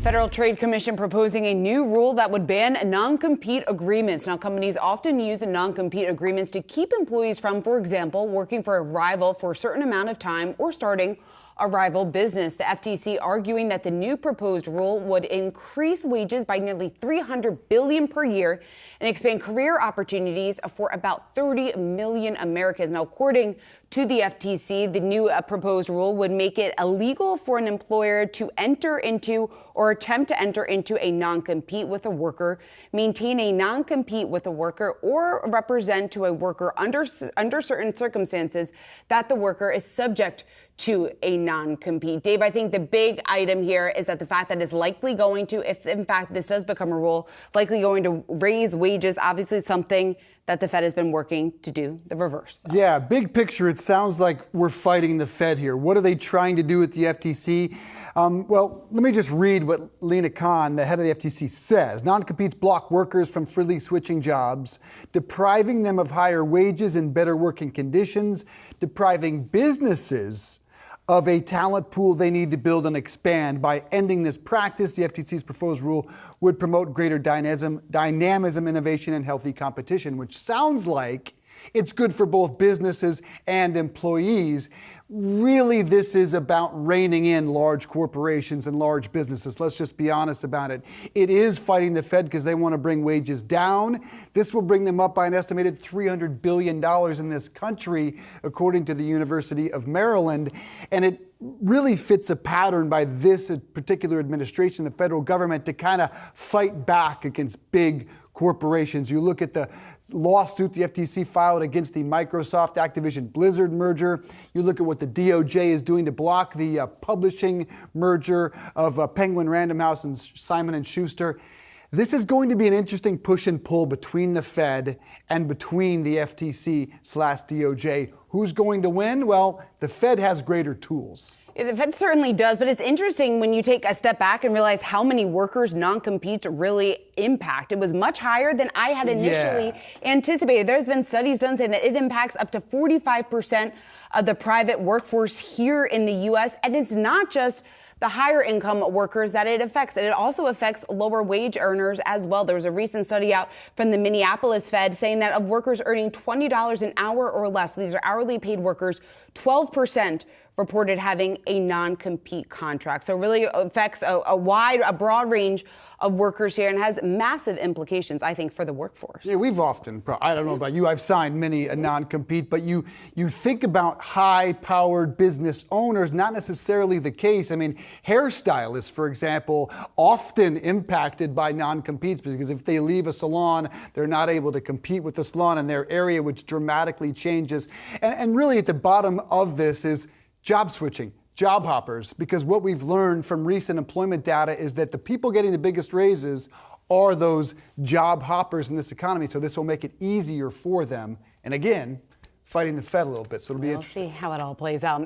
Federal Trade Commission proposing a new rule that would ban non-compete agreements. Now, companies often use non-compete agreements to keep employees from, for example, working for a rival for a certain amount of time or starting a rival business. The FTC arguing that the new proposed rule would increase wages by nearly $300 billion per year and expand career opportunities for about 30 million Americans. Now, according to the FTC, the new proposed rule would make it illegal for an employer to enter into or attempt to enter into a non-compete with a worker, maintain a non-compete with a worker, or represent to a worker under certain circumstances that the worker is subject to a non-compete. Dave, I think the big item here is that the fact that it's likely going to, if in fact this does become a rule, likely going to raise wages, obviously something that the Fed has been working to do the reverse. Yeah, big picture, it sounds like we're fighting the Fed here. What are they trying to do with the FTC? Well, let me just read what Lena Khan, the head of the FTC, says. Non-competes block workers from freely switching jobs, depriving them of higher wages and better working conditions, depriving businesses of a talent pool they need to build and expand. By ending this practice, the FTC's proposed rule would promote greater dynamism, innovation, and healthy competition, which sounds like it's good for both businesses and employees. Really, this is about reining in large corporations and large businesses. Let's just be honest about it. It is fighting the Fed because they want to bring wages down. This will bring them up by an estimated $300 billion in this country, according to the University of Maryland. And it really fits a pattern by this particular administration, the federal government, to kind of fight back against big corporations. You look at the lawsuit the FTC filed against the Microsoft Activision Blizzard merger. You look at what the DOJ is doing to block the publishing merger of Penguin Random House and Simon & Schuster. This is going to be an interesting push and pull between the Fed and between the FTC/DOJ. Who's going to win? Well, the Fed has greater tools. The Fed certainly does, but it's interesting when you take a step back and realize how many workers non-competes really impact. It was much higher than I had initially anticipated. There's been studies done saying that it impacts up to 45% of the private workforce here in the U.S., and it's not just the higher income workers that it affects. It also affects lower wage earners as well. There was a recent study out from the Minneapolis Fed saying that of workers earning $20 an hour or less, these are hourly paid workers, 12% reported having a non-compete contract. So it really affects a broad range of workers here and has massive implications, I think, for the workforce. Yeah, we've often, I don't know about you, I've signed many a non-compete, but you think about high-powered business owners, not necessarily the case. I mean, hairstylists, for example, often impacted by non-competes because if they leave a salon, they're not able to compete with the salon in their area, which dramatically changes. And really at the bottom of this is job switching, job hoppers, because what we've learned from recent employment data is that the people getting the biggest raises are those job hoppers in this economy. So this will make it easier for them. And again, fighting the Fed a little bit. So it'll be interesting. We'll see how it all plays out.